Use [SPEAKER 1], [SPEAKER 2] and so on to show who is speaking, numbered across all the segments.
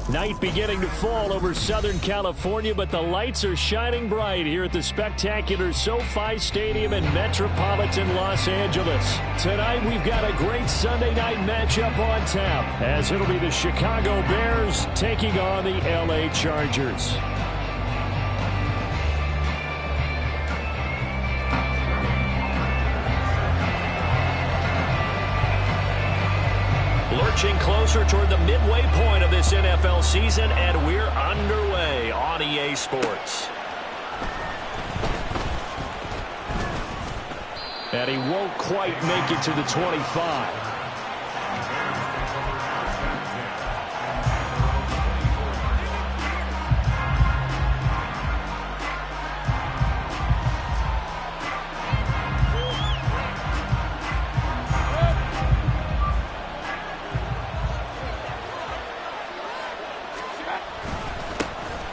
[SPEAKER 1] Night beginning to fall over Southern California, but the lights are shining bright here at the spectacular SoFi Stadium in metropolitan Los Angeles. Tonight, we've got a great Sunday night matchup on tap, as it'll be the Chicago Bears taking on the LA Chargers. Lurching closer toward the midway point of this NFL season, and we're underway on EA Sports. And he won't quite make it to the 25.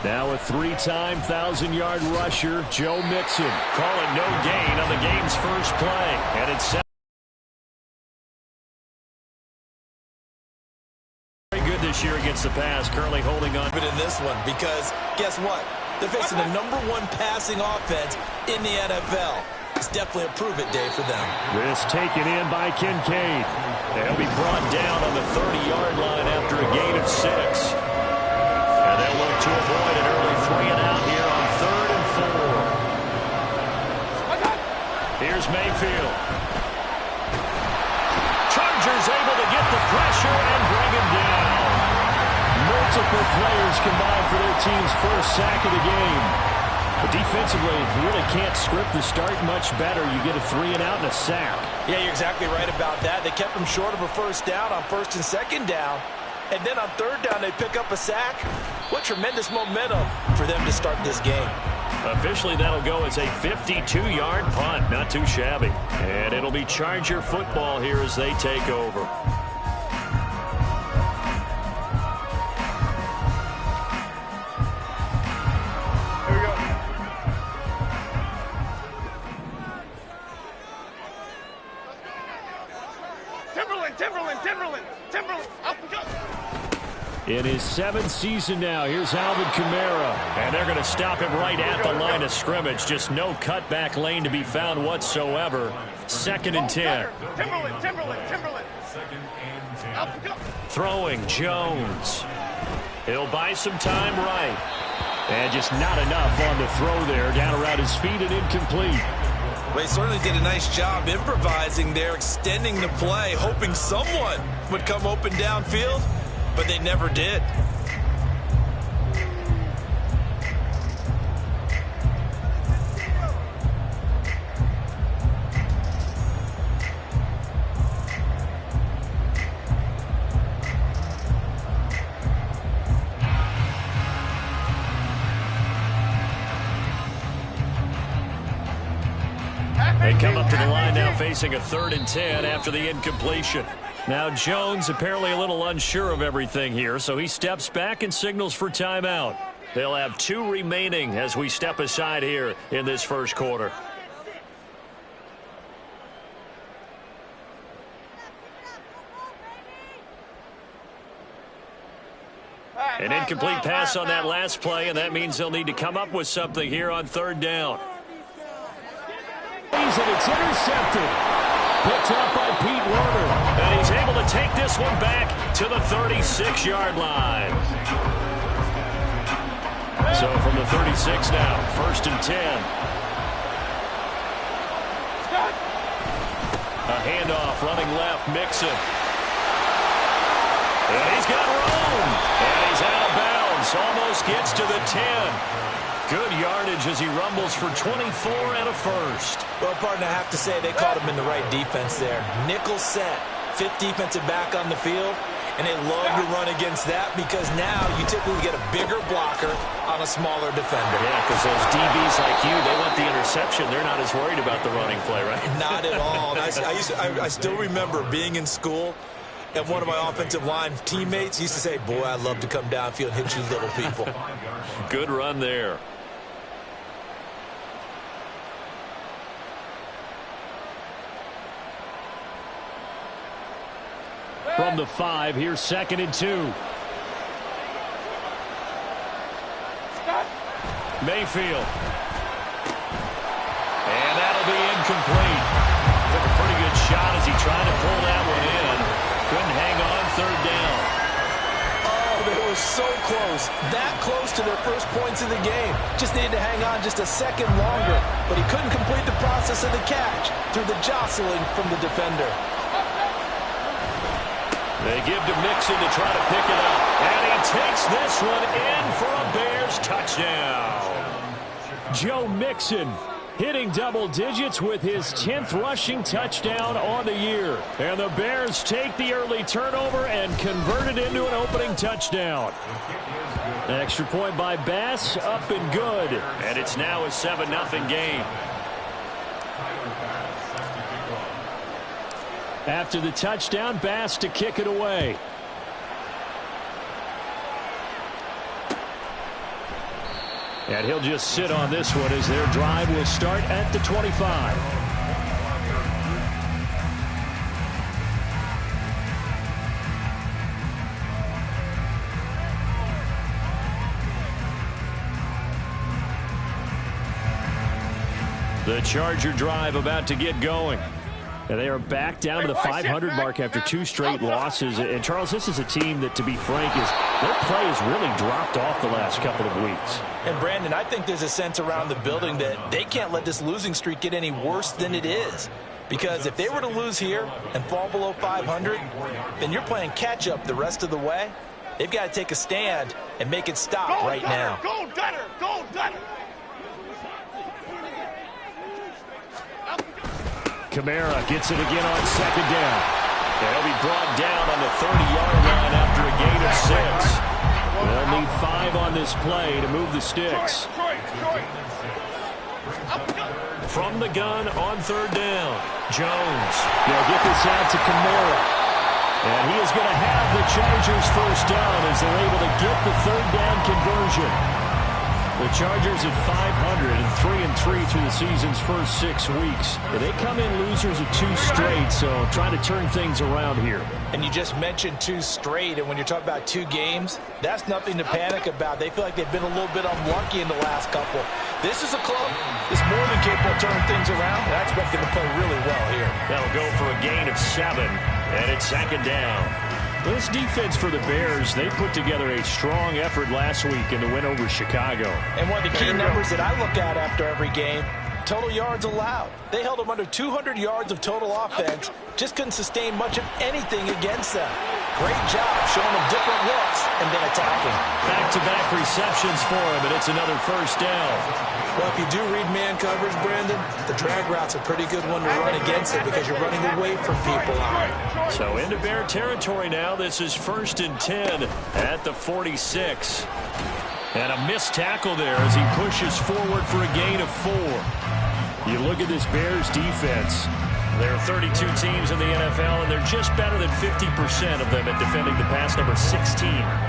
[SPEAKER 1] Now a three-time 1,000-yard rusher, Joe Mixon. Call it no gain on the game's first play. And it's very good this year against the pass, currently holding on.
[SPEAKER 2] But in this one, because guess what? They're facing the #1 passing offense in the NFL. It's definitely a prove-it day for them.
[SPEAKER 1] This taken in by Kincaid. They'll be brought down on the 30-yard line after a gain of 6. And they'll look to avoid an early 3-and-out here on 3rd and 4. Here's Mayfield. Chargers able to get the pressure and bring him down. Multiple players combined for their team's first sack of the game. But defensively, you really can't script the start much better. You get a 3-and-out and a sack.
[SPEAKER 2] Yeah, you're exactly right about that. They kept him short of a first down on 1st and 2nd down. And then on 3rd down, they pick up a sack. What tremendous momentum for them to start this game.
[SPEAKER 1] Officially, that'll go as a 52-yard punt. Not too shabby. And it'll be Charger football here as they take over.
[SPEAKER 3] Here we go. Timberland. Up we go.
[SPEAKER 1] In his 7th season now, here's Alvin Kamara. And they're going to stop him right at the line of scrimmage. Just no cutback lane to be found whatsoever. 2nd and 10.
[SPEAKER 3] Timberland. Up we go.
[SPEAKER 1] Throwing Jones. He'll buy some time right. And just not enough on the throw there. Down around his feet and incomplete.
[SPEAKER 2] Well, he certainly did a nice job improvising there, extending the play, hoping someone would come open downfield. But they never did.
[SPEAKER 1] They come up to the line now facing a 3rd and 10 after the incompletion. Now Jones apparently a little unsure of everything here, so he steps back and signals for timeout. They'll have 2 remaining as we step aside here in this first quarter. An incomplete pass on that last play, and that means they'll need to come up with something here on 3rd down. And it's intercepted. Picked up by Pete Werner. And he's able to take this one back to the 36-yard line. So from the 36 now, 1st and 10. A handoff running left, Mixon. And he's got room. And he's out of bounds. Almost gets to the 10. Good yardage as he rumbles for 24 and a first.
[SPEAKER 2] Well, partner, I have to say they caught him in the right defense there. Nickel set, 5th defensive back on the field, and they love to run against that because now you typically get a bigger blocker on a smaller defender.
[SPEAKER 1] Yeah, because those DBs like you, they want the interception. They're not as worried about the running play, right?
[SPEAKER 2] Not at all. I still remember being in school, and one of my offensive line teammates used to say, boy, I'd love to come downfield and hit you little people.
[SPEAKER 1] Good run there. From the 5, here's 2nd and 2. Mayfield. And that'll be incomplete. Took a pretty good shot as he tried to pull that one in. Couldn't hang on third down.
[SPEAKER 2] Oh, they were so close. That close to their first points in the game. Just needed to hang on just a second longer. But he couldn't complete the process of the catch through the jostling from the defender.
[SPEAKER 1] They give to Mixon to try to pick it up. And he takes this one in for a Bears touchdown. Joe Mixon hitting double digits with his 10th rushing touchdown on the year. And the Bears take the early turnover and convert it into an opening touchdown. An extra point by Bass, up and good. And it's now a 7-0 game. After the touchdown, Bass to kick it away. And he'll just sit on this one as their drive will start at the 25. The Charger drive about to get going. And they are back down to the 500 mark after 2 straight losses. And, Charles, this is a team that, to be frank, their play has really dropped off the last couple of weeks.
[SPEAKER 2] And, Brandon, I think there's a sense around the building that they can't let this losing streak get any worse than it is. Because if they were to lose here and fall below 500, then you're playing catch-up the rest of the way. They've got to take a stand and make it stop right now.
[SPEAKER 3] Go, Dunner! Go, Dunner!
[SPEAKER 1] Kamara gets it again on second down. And he'll be brought down on the 30-yard line after a gain of 6. They'll need 5 on this play to move the sticks. From the gun on third down, Jones. They'll get this out to Kamara. And he is going to have the Chargers first down as they're able to get the third down conversion. The Chargers at 500 and 3-3 through the season's first 6 weeks. They come in losers of 2 straight, so trying to turn things around here.
[SPEAKER 2] And you just mentioned 2 straight, and when you're talking about 2 games, that's nothing to panic about. They feel like they've been a little bit unlucky in the last couple. This is a club that's more than capable of turning things around, and I expect them to play really well here.
[SPEAKER 1] That'll go for a gain of 7, and it's 2nd down. This defense for the Bears, they put together a strong effort last week in the win over Chicago.
[SPEAKER 2] And one of the key numbers that I look at after every game, total yards allowed. They held them under 200 yards of total offense, just couldn't sustain much of anything against them. Great job showing them different looks and then attacking.
[SPEAKER 1] Back-to-back receptions for him, and it's another first down.
[SPEAKER 2] Well, if you do read man coverage, Brandon, the drag route's a pretty good one to run against it because you're running away from people on it.
[SPEAKER 1] So into Bear territory now. This is 1st and 10 at the 46. And a missed tackle there as he pushes forward for a gain of 4. You look at this Bears defense. There are 32 teams in the NFL, and they're just better than 50% of them at defending the pass, number 16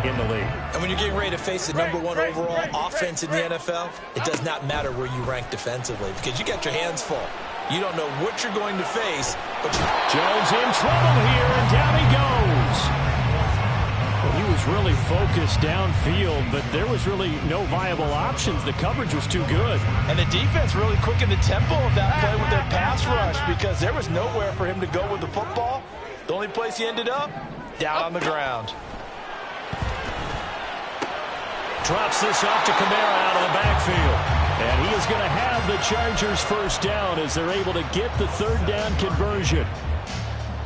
[SPEAKER 1] in the league.
[SPEAKER 2] And when you're getting ready to face the number 1 overall offense in the NFL, it does not matter where you rank defensively because you got your hands full. You don't know what you're going to face, but
[SPEAKER 1] Jones in trouble here, and down he goes. He was really focused downfield, but there was really no viable options. The coverage was too good.
[SPEAKER 2] And the defense really quickened the tempo of that play with their pass rush because there was nowhere for him to go with the football. The only place he ended up, down on the ground.
[SPEAKER 1] Drops this off to Kamara out of the backfield. And he is going to have the Chargers first down as they're able to get the third down conversion.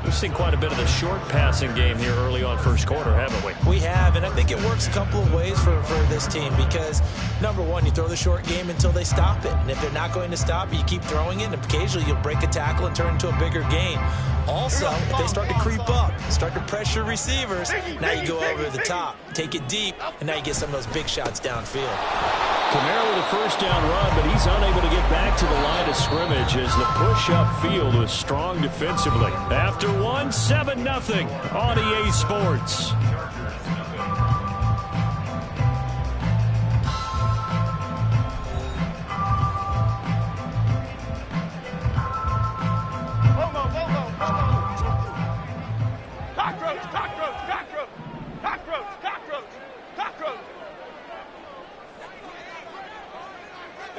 [SPEAKER 1] We've seen quite a bit of the short passing game here early on first quarter, haven't we?
[SPEAKER 2] We have, and I think it works a couple of ways for this team because, number 1, you throw the short game until they stop it. And if they're not going to stop it, you keep throwing it, and occasionally you'll break a tackle and turn into a bigger gain. Also, if they start to creep up, start to pressure receivers, now you go over the top, take it deep, and now you get some of those big shots downfield.
[SPEAKER 1] Kamara with a first down run, but he's unable to get back to the line of scrimmage as the push upfield was strong defensively. After 7-0 on EA Sports.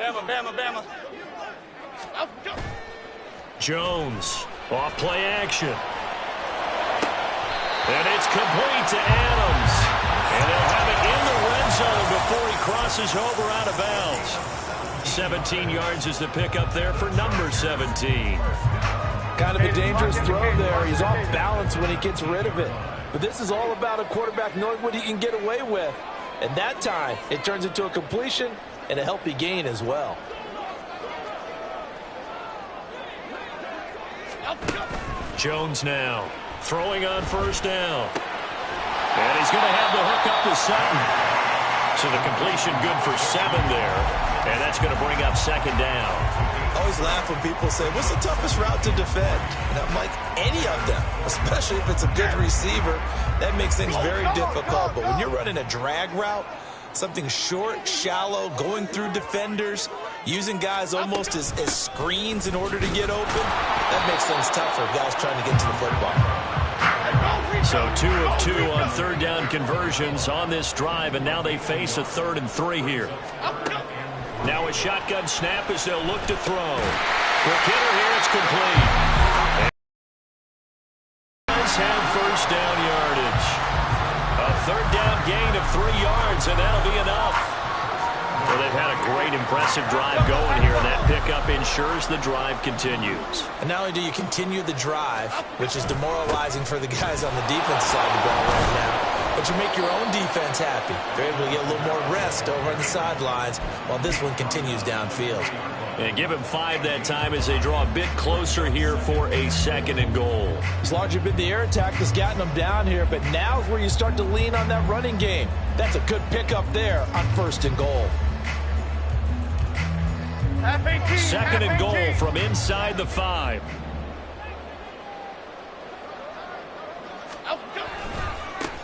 [SPEAKER 3] Bama, Bama, Bama. Up, go.
[SPEAKER 1] Jones, off play action. And it's complete to Adams. And they'll have it in the red zone before he crosses over out of bounds. 17 yards is the pickup there for number 17.
[SPEAKER 2] Kind of a dangerous throw there. He's off balance when he gets rid of it. But this is all about a quarterback knowing what he can get away with. And that time, it turns into a completion and a healthy gain as well.
[SPEAKER 1] Jones now throwing on first down. And he's going to have the hook up to Sutton. So the completion good for 7 there. And that's going to bring up second down.
[SPEAKER 2] I always laugh when people say, what's the toughest route to defend? And I'm like, any of them, especially if it's a good receiver. That makes things very difficult. But when you're running a drag route, something short, shallow, going through defenders, using guys almost as screens in order to get open, that makes things tough for guys trying to get to the football.
[SPEAKER 1] So 2 of 2 on third down conversions on this drive, and now they face a 3rd and 3 here. Now a shotgun snap as they'll look to throw. Quick hitter here, it's complete. Guys have first down yardage. A 3rd down gain of 3 yards, and that'll be enough. Well, they've had a great, impressive drive going here, and that pickup ensures the drive continues.
[SPEAKER 2] And not only do you continue the drive, which is demoralizing for the guys on the defense side of the ball right now, but you make your own defense happy. They're able to get a little more rest over on the sidelines while this one continues downfield.
[SPEAKER 1] And give him 5 that time as they draw a bit closer here for a 2nd and goal.
[SPEAKER 2] It's largely been the air attack that's gotten them down here, but now is where you start to lean on that running game. That's a good pickup there on 1st and goal.
[SPEAKER 1] 2nd and goal from inside the 5.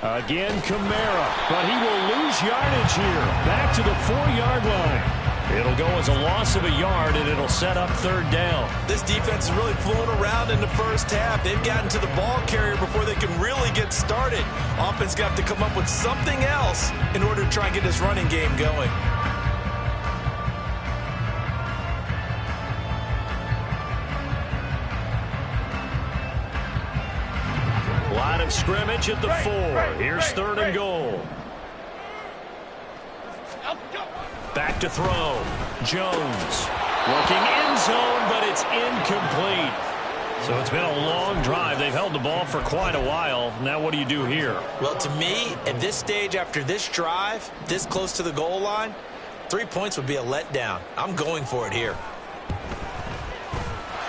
[SPEAKER 1] Again, Kamara, but he will lose yardage here. Back to the 4-yard line. It'll go as a loss of a yard, and it'll set up 3rd down.
[SPEAKER 2] This defense is really flown around in the first half. They've gotten to the ball carrier before they can really get started. Offense got to come up with something else in order to try and get this running game going.
[SPEAKER 1] Line of scrimmage at the 4. Here's 3rd and goal. Back to throw. Jones working end zone, but it's incomplete. So it's been a long drive. They've held the ball for quite a while. Now what do you do here?
[SPEAKER 2] Well, to me, at this stage after this drive, this close to the goal line, 3 points would be a letdown. I'm going for it here.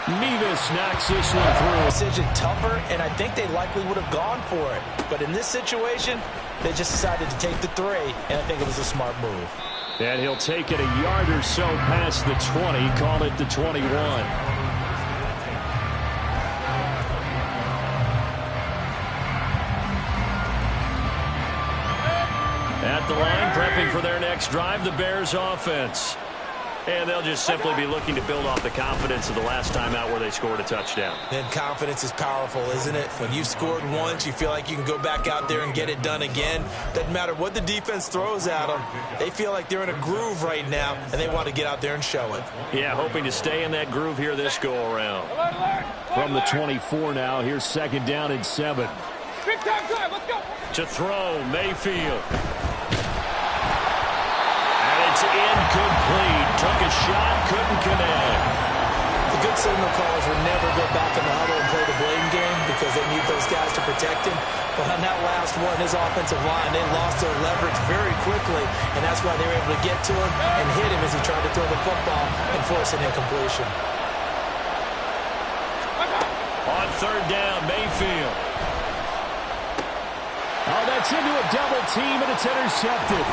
[SPEAKER 1] Mevis knocks this one through.
[SPEAKER 2] Decision tougher, and I think they likely would have gone for it. But in this situation, they just decided to take the 3, and I think it was a smart move.
[SPEAKER 1] And he'll take it a yard or so past the 20, call it the 21. At the line, prepping for their next drive, the Bears offense. And they'll just simply be looking to build off the confidence of the last time out where they scored a touchdown.
[SPEAKER 2] And confidence is powerful, isn't it? When you've scored once, you feel like you can go back out there and get it done again. Doesn't matter what the defense throws at them. They feel like they're in a groove right now, and they want to get out there and show it.
[SPEAKER 1] Yeah, hoping to stay in that groove here this go-around. From the 24 now, here's 2nd down and 7.
[SPEAKER 3] Big time drive, let's go.
[SPEAKER 1] To throw, Mayfield. It's incomplete. Took a shot, couldn't connect.
[SPEAKER 2] The good signal callers would never go back in the huddle and play the blame game because they need those guys to protect him. But on that last one, his offensive line, they lost their leverage very quickly, and that's why they were able to get to him and hit him as he tried to throw the football and force an incompletion.
[SPEAKER 1] On 3rd down, Mayfield. Oh, that's into a double team, and it's intercepted.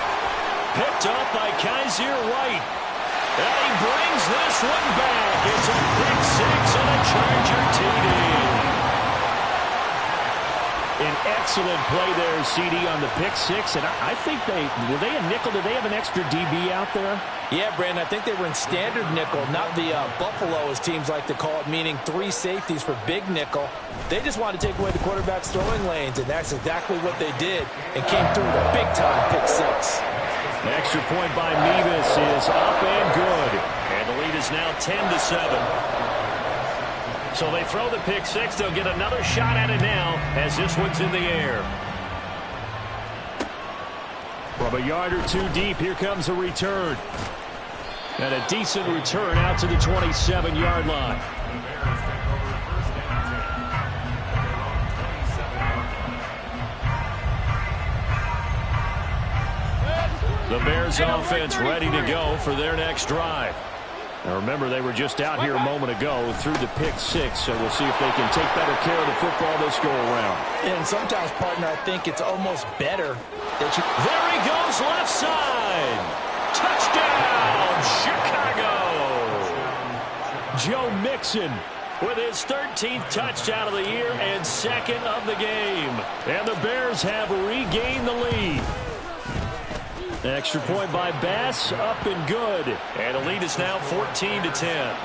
[SPEAKER 1] Picked up by Kaiser White. And he brings this one back. It's a pick 6 and a Charger TD. An excellent play there, CD, on the pick 6. And I think were they a nickel? Did they have an extra DB out there?
[SPEAKER 2] Yeah, Brandon, I think they were in standard nickel, not the Buffalo, as teams like to call it, meaning 3 safeties for big nickel. They just wanted to take away the quarterback's throwing lanes, and that's exactly what they did and came through with a big-time pick 6.
[SPEAKER 1] Extra point by Mevis is up and good. And the lead is now 10-7. So they throw the pick six. They'll get another shot at it now as this one's in the air. From a yard or two deep, here comes a return. And a decent return out to the 27-yard line. The Bears offense ready to go for their next drive. Now remember, they were just out here a moment ago through the pick six, so we'll see if they can take better care of the football this go around.
[SPEAKER 2] And sometimes, partner, I think it's almost better that you...
[SPEAKER 1] There he goes, left side. Touchdown, Chicago. Joe Mixon with his 13th touchdown of the year and second of the game. And the Bears have regained the lead. Extra point by Bass, up and good. And the lead is now 14-10.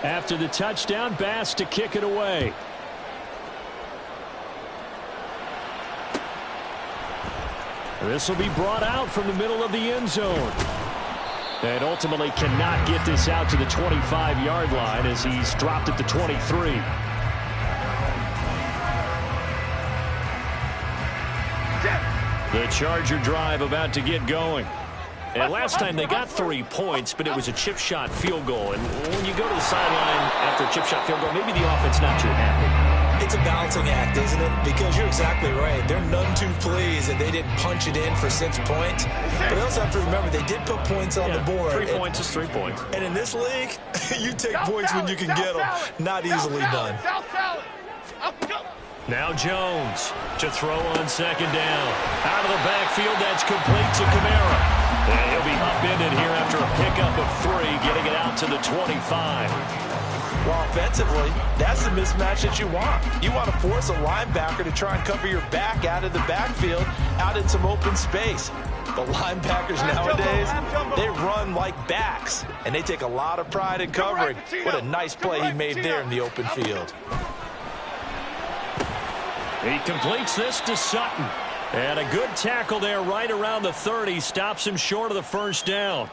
[SPEAKER 1] After the touchdown, Bass to kick it away. This will be brought out from the middle of the end zone. And ultimately cannot get this out to the 25-yard line as he's dropped at the 23. The Charger drive about to get going. And last time they got 3 points, but it was a chip shot field goal. And when you go to the sideline after a chip shot field goal, maybe the offense not too happy.
[SPEAKER 2] It's a balancing act, isn't it? Because you're exactly right. They're none too pleased that they didn't punch it in for 6 points. But they also have to remember they did put points on the board.
[SPEAKER 1] 3 points is 3 points.
[SPEAKER 2] And in this league, you take points when you can get them. Not easily done.
[SPEAKER 1] Now Jones to throw on second down. Out of the backfield, that's complete to Kamara. And he'll be upended here after a pickup of 3, getting it out to the 25.
[SPEAKER 2] Well, offensively, that's the mismatch that you want. You want to force a linebacker to try and cover your back out of the backfield, out in some open space. The linebackers nowadays, they run like backs, and they take a lot of pride in covering. What a nice play he made there in the open field.
[SPEAKER 1] He completes this to Sutton. And a good tackle there right around the 30. Stops him short of the first down.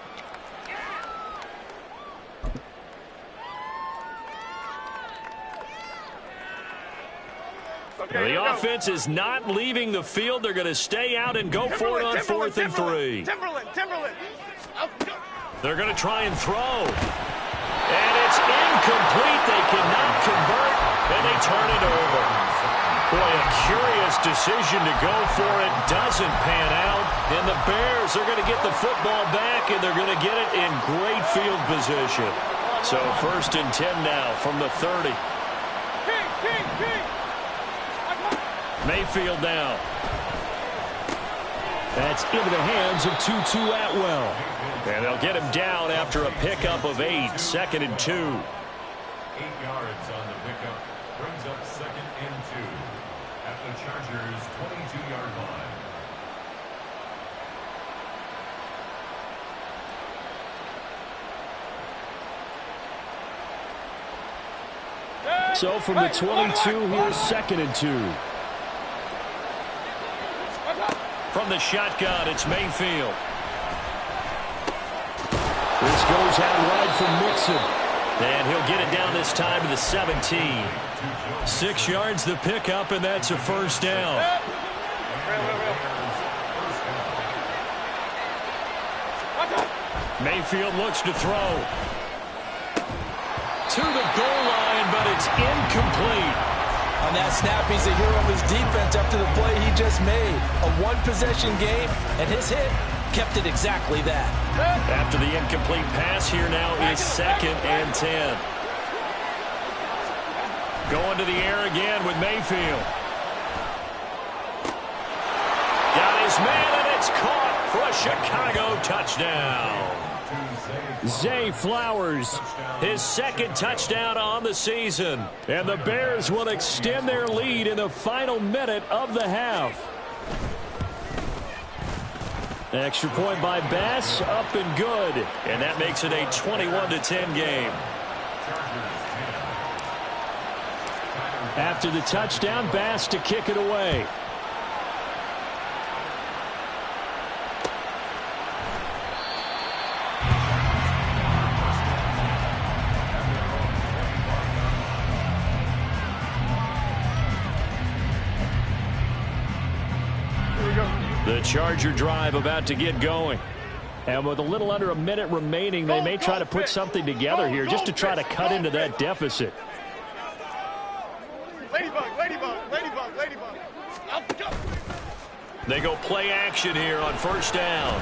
[SPEAKER 1] The offense is not leaving the field. They're going to stay out and go for it on 4th and 3.
[SPEAKER 3] Timberland.
[SPEAKER 1] They're going to try and throw. And it's incomplete. They cannot convert, and they turn it over. Boy, a curious decision to go for it. Doesn't pan out. And the Bears are going to get the football back, and they're going to get it in great field position. So 1st and 10 now from the 30. Mayfield now. That's into the hands of Tutu Atwell. And they'll get him down after a pickup of 8. 2nd and 2. 8
[SPEAKER 4] yards on the pickup. Brings up 2nd and 2 at the Chargers' 22-yard line.
[SPEAKER 1] So from the 22, here's 2nd and 2. From the shotgun, it's Mayfield. This goes out wide from Mixon. And he'll get it down this time to the 17. 6 yards the pickup, and that's a first down. Mayfield looks to throw. To the goal line, but it's incomplete.
[SPEAKER 2] On that snap, he's a hero of his defense after the play he just made. A one-possession game, and his hit kept it exactly that.
[SPEAKER 1] After the incomplete pass, here now is 2nd and 10. Going to the air again with Mayfield. Got his man, and it's caught for a Chicago touchdown. Zay Flowers, his 2nd touchdown on the season. And the Bears will extend their lead in the final minute of the half. Extra point by Bass, up and good. And that makes it a 21-10 game. After the touchdown, Bass to kick it away. The Charger drive about to get going. And with a little under a minute remaining, they may try to put something together here just to try to cut into that deficit.
[SPEAKER 3] Ladybug, ladybug, ladybug, ladybug.
[SPEAKER 1] They go play action here on first down.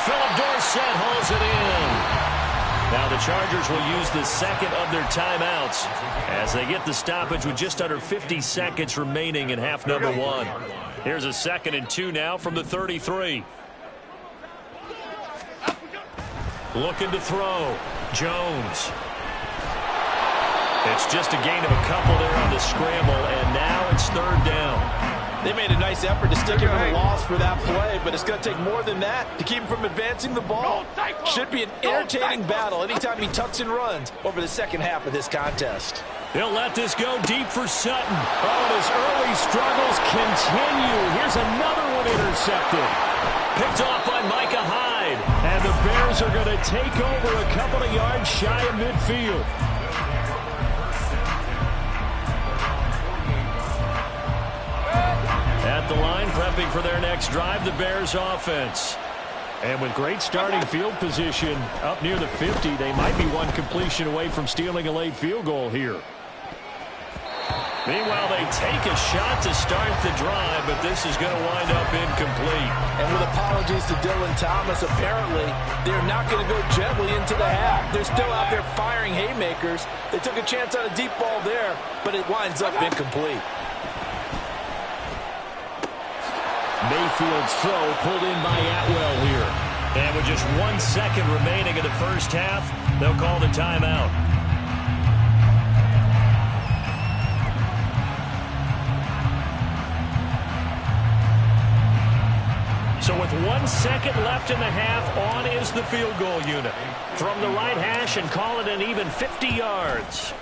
[SPEAKER 1] Philip Dorsett hauls it in. Now the Chargers will use the second of their timeouts as they get the stoppage with just under 50 seconds remaining in half number one. Here's a 2nd and 2 now from the 33. Looking to throw. Jones. It's just a gain of a couple there on the scramble, and now it's 3rd down.
[SPEAKER 2] They made a nice effort to stick him in a loss for that play, but it's going to take more than that to keep him from advancing the ball. Should be an entertaining battle anytime he tucks and runs over the second half of this contest.
[SPEAKER 1] They'll let this go deep for Sutton. Oh, and his early struggles continue. Here's another one intercepted. Picked off by Micah Hyde. And the Bears are going to take over a couple of yards shy of midfield. At the line, prepping for their next drive, the Bears offense. And with great starting field position up near the 50, they might be one completion away from stealing a late field goal here. Meanwhile, they take a shot to start the drive, but this is going to wind up incomplete.
[SPEAKER 2] And with apologies to Dylan Thomas, apparently they're not going to go gently into the half. They're still out there firing haymakers. They took a chance on a deep ball there, but it winds up incomplete.
[SPEAKER 1] Mayfield's throw pulled in by Atwell here. And with just 1 second remaining in the first half, they'll call the timeout. So with 1 second left in the half, on is the field goal unit. From the right hash and call it an even 50 yards.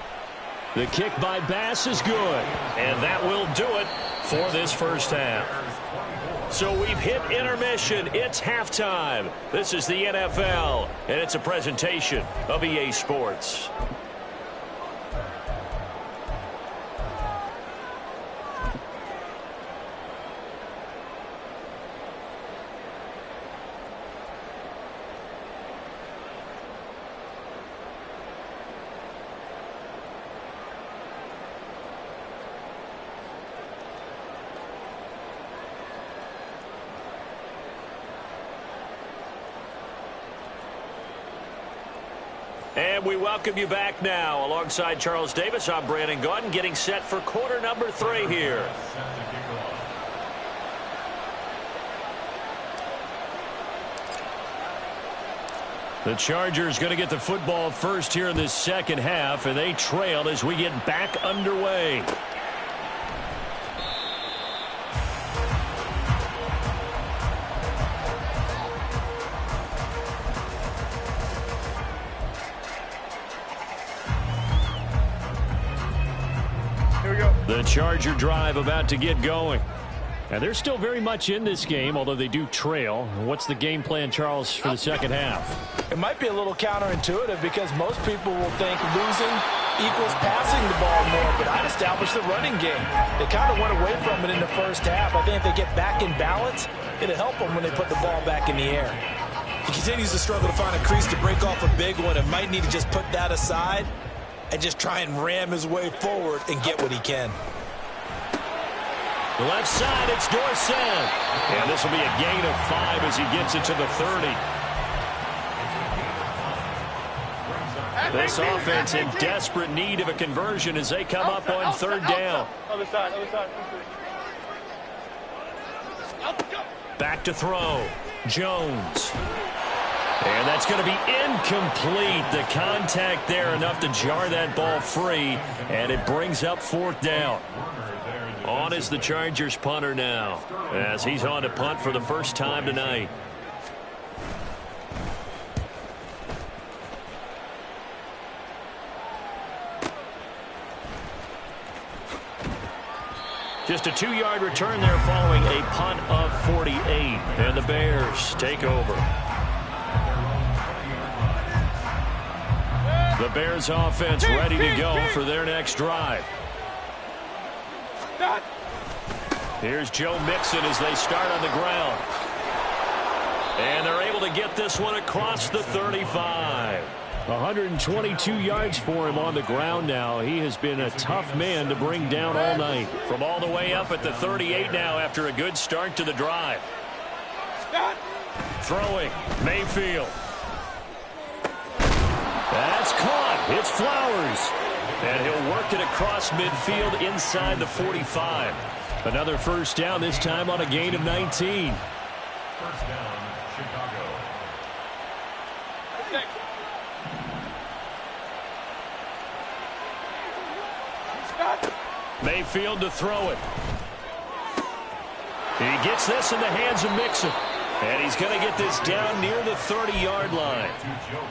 [SPEAKER 1] The kick by Bass is good. And that will do it for this first half. So we've hit intermission. It's halftime. This is the NFL, and it's a presentation of EA Sports. And we welcome you back now. Alongside Charles Davis, I'm Brandon Gaudin, getting set for quarter number 3 here. The Chargers going to get the football first here in this second half, and they trail as we get back underway. The Charger drive about to get going. And they're still very much in this game, although they do trail. What's the game plan, Charles, for the second half?
[SPEAKER 2] It might be a little counterintuitive because most people will think losing equals passing the ball more, but I'd establish the running game. They kind of went away from it in the first half. I think if they get back in balance, it'll help them when they put the ball back in the air. He continues to struggle to find a crease to break off a big one and might need to just put that aside and just try and ram his way forward and get what he can.
[SPEAKER 1] The left side, it's Dorsett. And this will be a gain of 5 as he gets it to the 30. This offense in desperate need of a conversion as they come up on 3rd down.
[SPEAKER 3] Other side, other side.
[SPEAKER 1] Back to throw. Jones. And that's going to be incomplete. The contact there enough to jar that ball free, and it brings up 4th down. On is the Chargers punter now, as he's on to punt for the first time tonight. Just a 2-yard return there following a punt of 48. And the Bears take over. The Bears offense ready to go for their next drive. Here's Joe Mixon as they start on the ground. And they're able to get this one across the 35. 122 yards for him on the ground now. He has been a tough man to bring down all night. From all the way up at the 38 now after a good start to the drive. Throwing, Mayfield. That's caught. It's Flowers. And he'll work it across midfield inside the 45. Another first down, this time on a gain of 19.
[SPEAKER 4] First down, Chicago.
[SPEAKER 1] Mayfield to throw it. He gets this in the hands of Mixon. And he's going to get this down near the 30-yard line.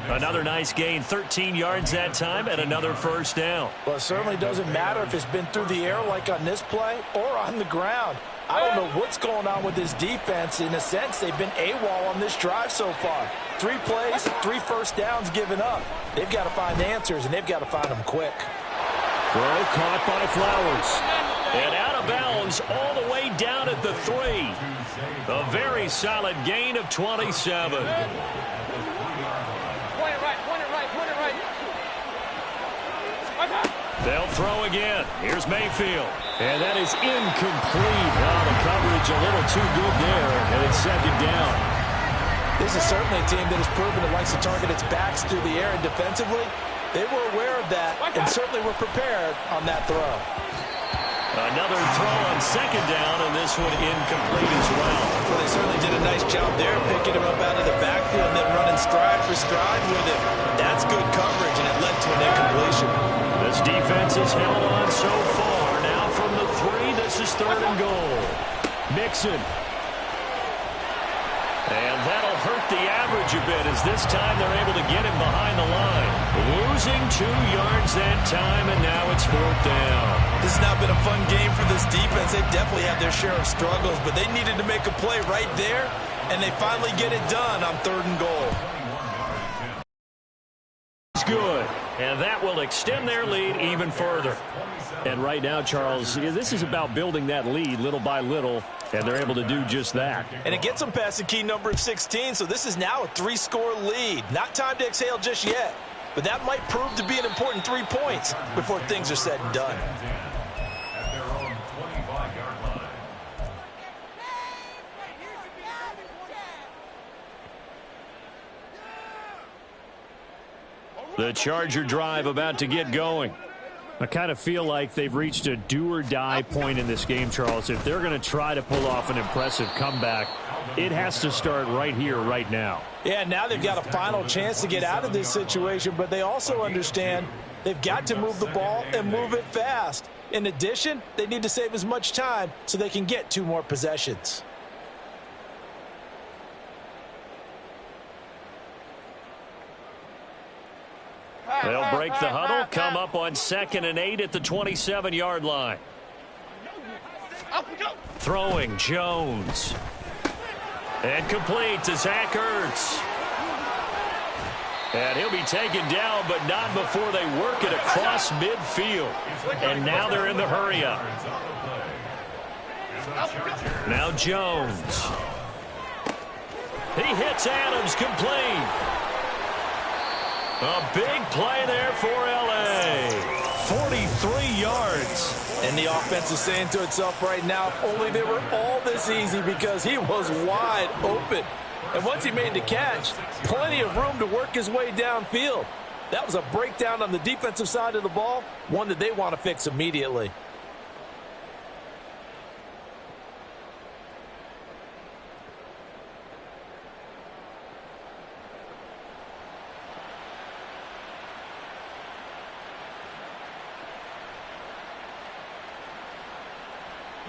[SPEAKER 1] Another nice gain, 13 yards that time, and another first down.
[SPEAKER 2] Well, it certainly doesn't matter if it's been through the air like on this play or on the ground. I don't know what's going on with this defense. In a sense, they've been AWOL on this drive so far. 3 plays, 3 first downs given up. They've got to find answers, and they've got to find them quick.
[SPEAKER 1] Throw caught by Flowers. And out of bounds all the way down at the 3. A very solid gain of 27.
[SPEAKER 3] Point it right.
[SPEAKER 1] They'll throw again. Here's Mayfield. And that is incomplete. Now the coverage a little too good there, and it's 2nd down.
[SPEAKER 2] This is certainly a team that has proven it likes to target its backs through the air, and defensively, they were aware of that and certainly were prepared on that throw.
[SPEAKER 1] Another throw on 2nd down, and this one incomplete as well.
[SPEAKER 2] Well, they certainly did a nice job there, picking him up out of the backfield and then running stride for stride with him. That's good coverage, and it led to an incompletion.
[SPEAKER 1] This defense has held on so far. Now from the 3, this is 3rd and goal. Mixon. And that'll hurt the average a bit as this time they're able to get him behind the line. Losing 2 yards that time, and now it's 4th down.
[SPEAKER 2] This has not been a fun game for this defense. They definitely have their share of struggles, but they needed to make a play right there, and they finally get it done on 3rd and goal.
[SPEAKER 1] It's good, and that will extend their lead even further. And right now, Charles, this is about building that lead little by little, and they're able to do just that.
[SPEAKER 2] And it gets them past the key number of 16, so this is now a 3-score lead. Not time to exhale just yet, but that might prove to be an important 3 points before things are said and done.
[SPEAKER 4] At their own 25-yard line.
[SPEAKER 1] The Charger drive about to get going. I kind of feel like they've reached a do-or-die point in this game, Charles. If they're going to try to pull off an impressive comeback, it has to start right here, right now.
[SPEAKER 2] Yeah, now they've got a final chance to get out of this situation, but they also understand they've got to move the ball and move it fast. In addition, they need to save as much time so they can get 2 more possessions.
[SPEAKER 1] They'll break the huddle, come up on 2nd and 8 at the 27-yard line. Throwing, Jones. And complete to Zach Ertz. And he'll be taken down, but not before they work it across midfield. And now they're in the hurry-up. Now Jones. He hits Adams, complete. A big play there for L.A. 43 yards.
[SPEAKER 2] And the offense is saying to itself right now, if only they were all this easy, because he was wide open. And once he made the catch, plenty of room to work his way downfield. That was a breakdown on the defensive side of the ball, one that they want to fix immediately.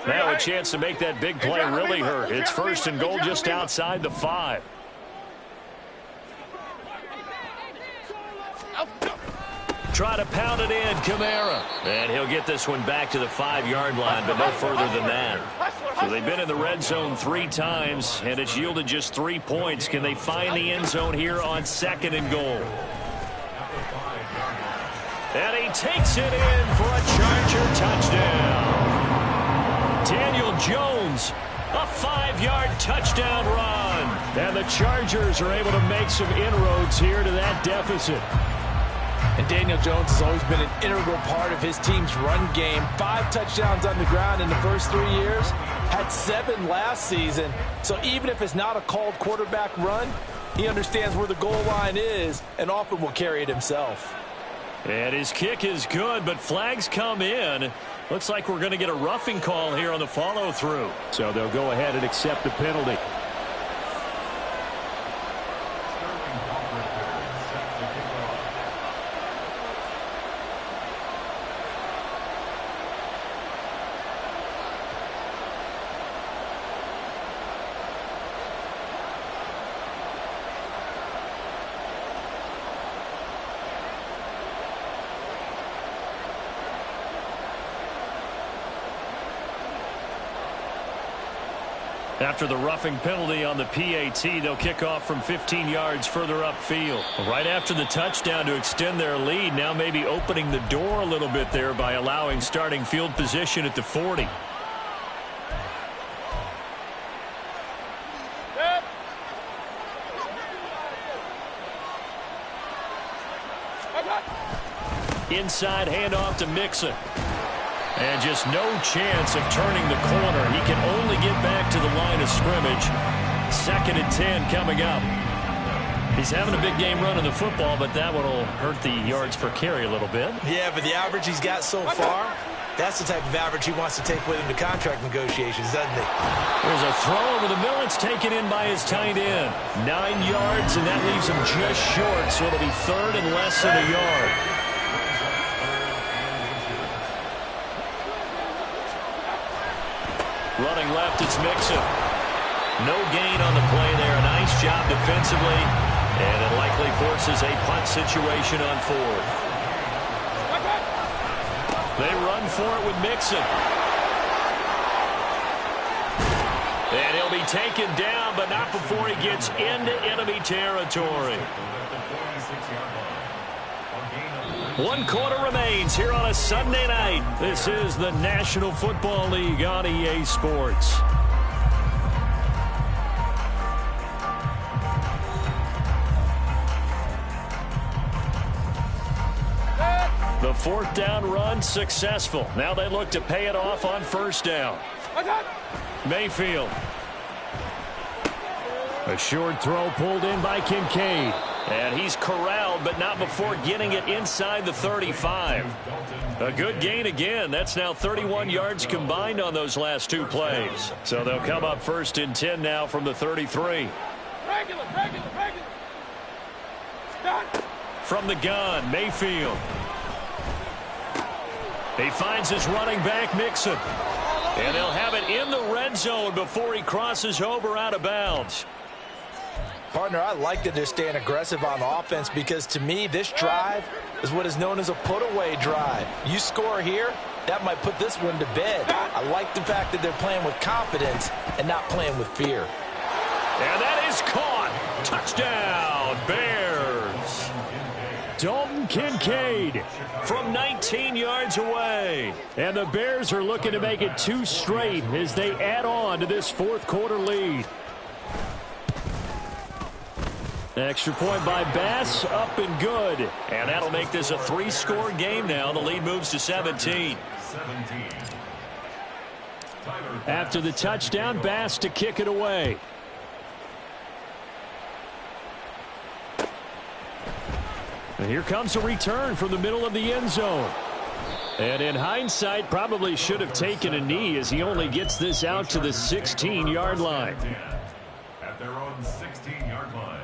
[SPEAKER 1] Now a chance to make that big play really hurt. It's 1st and goal just outside the 5. Try to pound it in, Kamara. And he'll get this one back to the 5-yard line, but no further than that. So they've been in the red zone 3 times, and it's yielded just 3 points. Can they find the end zone here on 2nd and goal? And he takes it in for a Charger touchdown. Daniel Jones, a 5-yard touchdown run. And the Chargers are able to make some inroads here to that deficit.
[SPEAKER 2] And Daniel Jones has always been an integral part of his team's run game. 5 touchdowns on the ground in the first 3 years. Had 7 last season. So even if it's not a called quarterback run, he understands where the goal line is and often will carry it himself.
[SPEAKER 1] And his kick is good, but flags come in. Looks like we're going to get a roughing call here on the follow-through. So they'll go ahead and accept the penalty. After the roughing penalty on the PAT, they'll kick off from 15 yards further upfield. Right after the touchdown to extend their lead, now maybe opening the door a little bit there by allowing starting field position at the 40. Inside handoff to Mixon. And just no chance of turning the corner. He can only get back to the line of scrimmage. 2nd and 10 coming up. He's having a big game running the football, but that one will hurt the yards per carry a little bit.
[SPEAKER 2] Yeah, but the average he's got so far, that's the type of average he wants to take with him to contract negotiations, doesn't he?
[SPEAKER 1] There's a throw over the middle. It's taken in by his tight end. 9 yards, and that leaves him just short, so it'll be 3rd and less than a yard. Running left, it's Mixon. No gain on the play there. Nice job defensively. And it likely forces a punt situation on 4th. They run for it with Mixon. And he'll be taken down, but not before he gets into enemy territory. 1 quarter remains here on a Sunday night. This is the National Football League on EA Sports. The 4th down run successful. Now they look to pay it off on 1st down. Mayfield. A short throw pulled in by Kincaid. And he's corralled, but not before getting it inside the 35. A good gain again. That's now 31 yards combined on those last 2 plays. So they'll come up 1st and 10 now from the 33. From the gun, Mayfield. He finds his running back, Mixon. And they'll have it in the red zone before he crosses over out of bounds.
[SPEAKER 2] Partner, I like that they're staying aggressive on offense because, to me, this drive is what is known as a put-away drive. You score here, that might put this one to bed. I like the fact that they're playing with confidence and not playing with fear.
[SPEAKER 1] And that is caught. Touchdown, Bears. Dalton Kincaid from 19 yards away. And the Bears are looking to make it 2 straight as they add on to this 4th quarter lead. Extra point by Bass, up and good. And that'll make this a 3-score game now. The lead moves to 17. After the touchdown, Bass to kick it away. And here comes a return from the middle of the end zone. And in hindsight, probably should have taken a knee as he only gets this out to the 16-yard line.
[SPEAKER 4] At their own 16-yard line.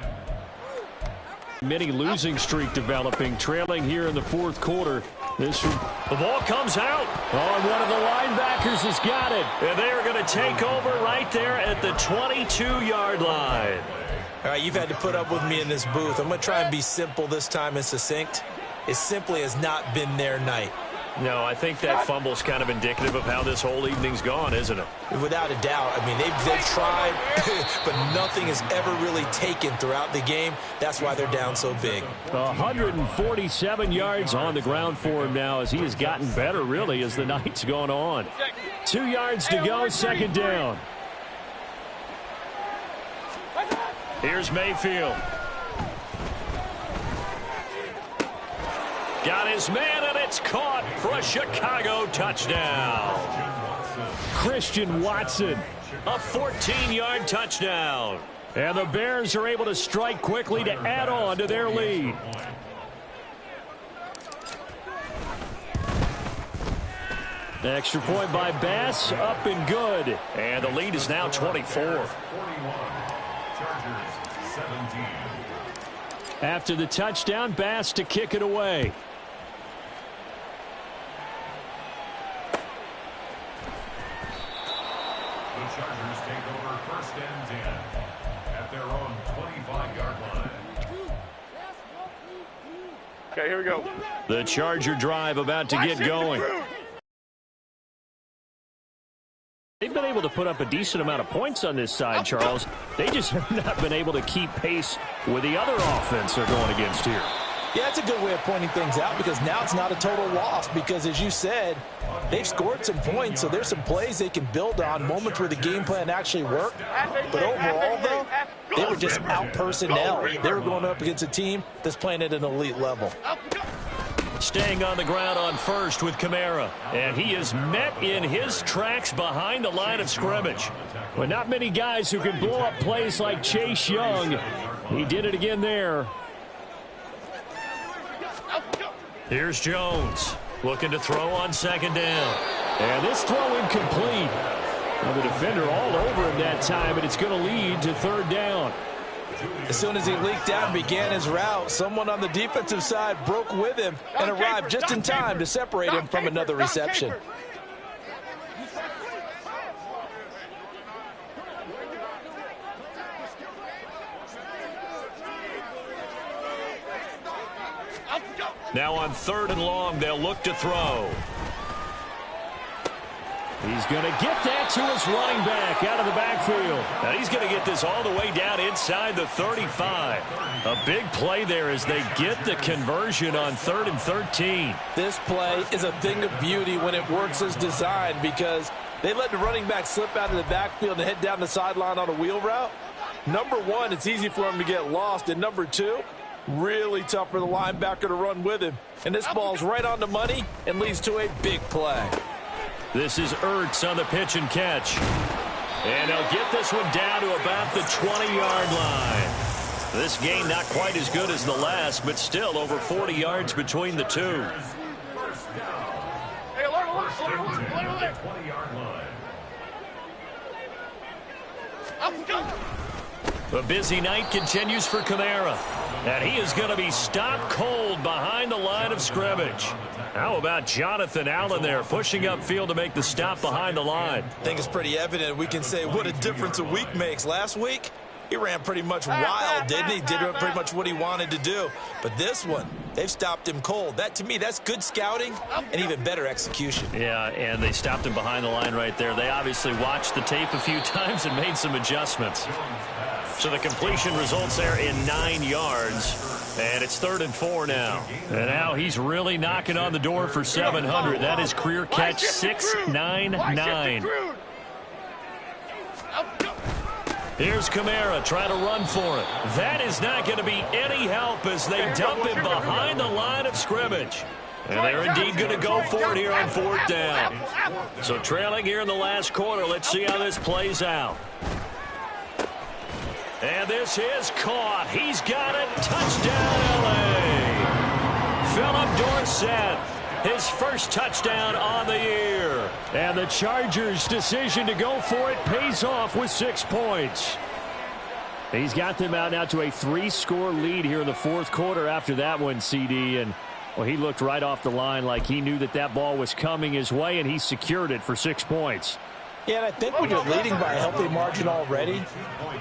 [SPEAKER 1] Mini losing streak developing, trailing here in the 4th quarter. The ball comes out. Oh, and one of the linebackers has got it. And they are going to take over right there at the 22-yard line.
[SPEAKER 2] All right, you've had to put up with me in this booth. I'm going to try and be simple this time and succinct. it simply has not been their night.
[SPEAKER 1] No, I think that fumble's kind of indicative of how this whole evening's gone, isn't it?
[SPEAKER 2] Without a doubt. I mean, they've tried, but nothing has ever really taken throughout the game. That's why they're down so big.
[SPEAKER 1] 147 yards on the ground for him now as he has gotten better, really, as the night's gone on. 2 yards to go, second down. Here's Mayfield. Got his man, and it's caught for a Chicago touchdown. Christian Watson, a 14-yard touchdown. And the Bears are able to strike quickly to add on to their lead. Extra point by Bass, up and good. And the lead is now 24. After the touchdown, Bass to kick it away.
[SPEAKER 3] Okay, here we go.
[SPEAKER 1] The Charger drive about to get going. They've been able to put up a decent amount of points on this side, Charles. They just have not been able to keep pace with the other offense they're going against here.
[SPEAKER 2] Yeah, that's a good way of pointing things out because now it's not a total loss because, as you said, they've scored some points, so there's some plays they can build on, moments where the game plan actually worked. But overall, though, they were just out-personnel. They were going up against a team that's playing at an elite level.
[SPEAKER 1] Staying on the ground on first with Kamara. And he is met in his tracks behind the line of scrimmage. But not many guys who can blow up plays like Chase Young. He did it again there. Here's Jones, looking to throw on second down. And this throw incomplete. Now the defender all over him that time, and it's going to lead to third down.
[SPEAKER 2] As soon as he leaked out and began his route, someone on the defensive side broke with him and arrived just in time to separate him from another reception.
[SPEAKER 1] Now on third and long, they'll look to throw. He's going to get that to his running back out of the backfield. Now he's going to get this all the way down inside the 35. A big play there as they get the conversion on 3rd and 13.
[SPEAKER 2] This play is a thing of beauty when it works as designed because they let the running back slip out of the backfield and head down the sideline on a wheel route. Number one, it's easy for him to get lost. And number two, really tough for the linebacker to run with him. And this ball's right on the money and leads to a big play.
[SPEAKER 1] This is Ertz on the pitch and catch. And they'll get this one down to about the 20-yard line. This game not quite as good as the last, but still over 40 yards between the two.
[SPEAKER 3] Hey, alert.
[SPEAKER 4] 20-yard line.
[SPEAKER 1] The busy night continues for Kamara. And he is going to be stopped cold behind the line of scrimmage. How about Jonathan Allen there pushing upfield to make the stop behind the line?
[SPEAKER 2] I think it's pretty evident. We can say what a difference a week makes. Last week, he ran pretty much wild, didn't he? Did pretty much what he wanted to do. But this one, they've stopped him cold. That, to me, that's good scouting and even better execution.
[SPEAKER 1] Yeah, and they stopped him behind the line right there. They obviously watched the tape a few times and made some adjustments. So the completion results there in 9 yards. And it's 3rd and 4 now. And now he's really knocking on the door for 700. That is career catch 699. Here's Kamara trying to run for it. That is not going to be any help as they dump him behind the line of scrimmage. And they're indeed going to go for it here on 4th down. So trailing here in the last quarter. Let's see how this plays out. And this is caught. He's got it. Touchdown, L.A. Philip Dorsett, his first touchdown on the year. And the Chargers' decision to go for it pays off with 6 points. He's got them out now to a 3-score lead here in the 4th quarter after that one, CD. And, well, he looked right off the line like he knew that that ball was coming his way, and he secured it for 6 points.
[SPEAKER 2] Yeah, and I think when you're leading by a healthy margin already,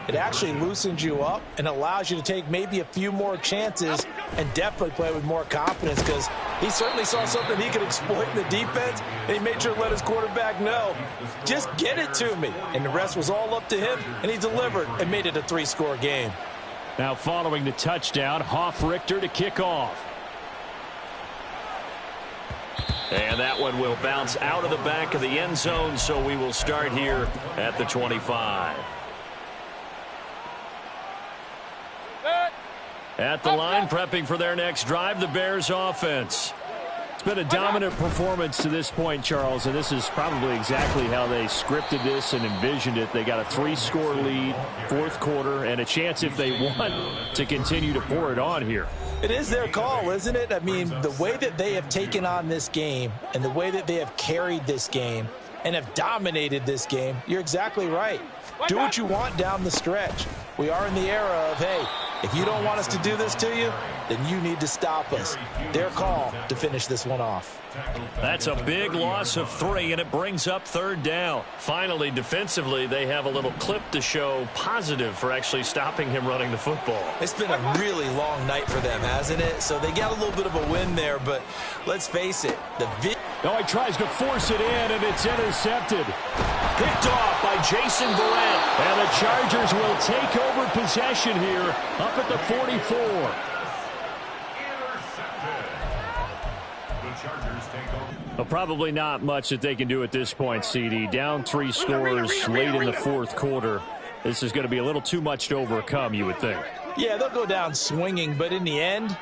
[SPEAKER 2] it actually loosens you up and allows you to take maybe a few more chances and definitely play with more confidence, because he certainly saw something he could exploit in the defense, and he made sure to let his quarterback know, just get it to me. And the rest was all up to him, and he delivered and made it a 3-score game.
[SPEAKER 1] Now following the touchdown, Hoff-Richter to kick off. And that one will bounce out of the back of the end zone, so we will start here at the 25. At the line, prepping for their next drive, the Bears offense. It's been a dominant performance to this point, Charles, and this is probably exactly how they scripted this and envisioned it. They got a 3-score lead, fourth quarter, and a chance, if they want, to continue to pour it on here.
[SPEAKER 2] It is their call, isn't it? I mean, the way that they have taken on this game and the way that they have carried this game and have dominated this game, you're exactly right. Do what you want down the stretch. We are in the era of, hey, if you don't want us to do this to you, then you need to stop us. Their call to finish this one off.
[SPEAKER 1] That's a big loss of 3, and it brings up third down. Finally, defensively, they have a little clip to show positive for actually stopping him running the football.
[SPEAKER 2] It's been a really long night for them, hasn't it? So they got a little bit of a win there, but let's face it,
[SPEAKER 1] No, he tries to force it in, and it's intercepted. Picked off by Jason Verrett. And the Chargers will take over possession here up at the 44. Well, probably not much that they can do at this point, CD. Down 3 scores late in the fourth quarter. This is going to be a little too much to overcome, you would think.
[SPEAKER 2] Yeah, they'll go down swinging, but in the end,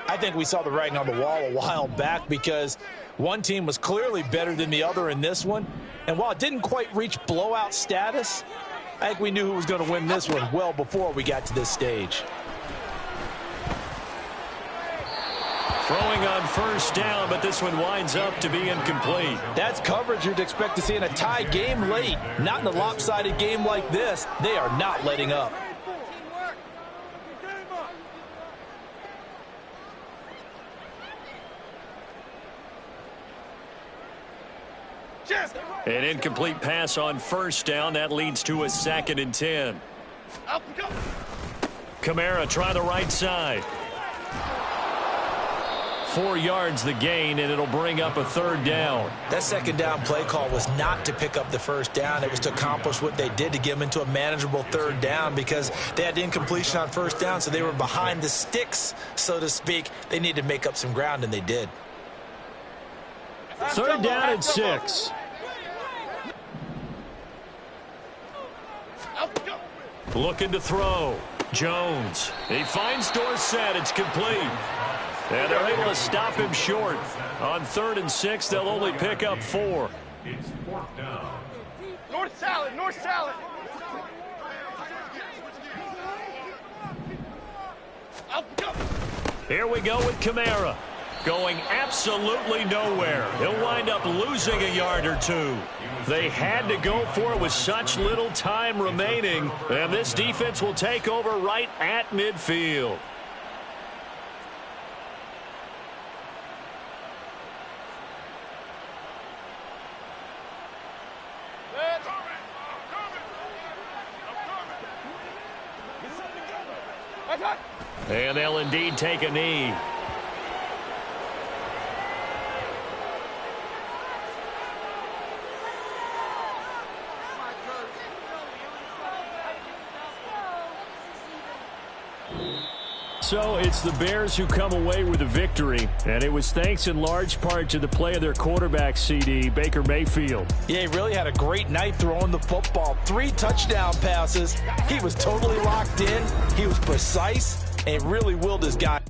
[SPEAKER 2] I think we saw the writing on the wall a while back, because one team was clearly better than the other in this one. And while it didn't quite reach blowout status, I think we knew who was going to win this one well before we got to this stage.
[SPEAKER 1] Throwing on first down, but this one winds up to be incomplete.
[SPEAKER 2] That's coverage you'd expect to see in a tie game late. Not in a lopsided game like this. They are not letting up.
[SPEAKER 1] An incomplete pass on first down. That leads to a 2nd and 10. Kamara try the right side. 4 yards the gain, and it'll bring up a third down.
[SPEAKER 2] That second down play call was not to pick up the first down. It was to accomplish what they did, to get them into a manageable third down, because they had incompletion on first down, so they were behind the sticks, so to speak. They needed to make up some ground, and they did.
[SPEAKER 1] Third down and 6. Looking to throw. Jones. He finds Dorsett. It's complete. And they're able to stop him short. On 3rd and 6, they'll only pick up 4.
[SPEAKER 4] It's 4th down.
[SPEAKER 3] North salad, north salad.
[SPEAKER 1] Here we go with Kamara. Going absolutely nowhere. He'll wind up losing a yard or 2. They had to go for it with such little time remaining. And this defense will take over right at midfield. And they'll indeed take a knee. So it's the Bears who come away with a victory, and it was thanks in large part to the play of their quarterback, CD, Baker Mayfield.
[SPEAKER 2] Yeah, he really had a great night throwing the football. 3 touchdown passes. He was totally locked in. He was precise, and really willed his guy.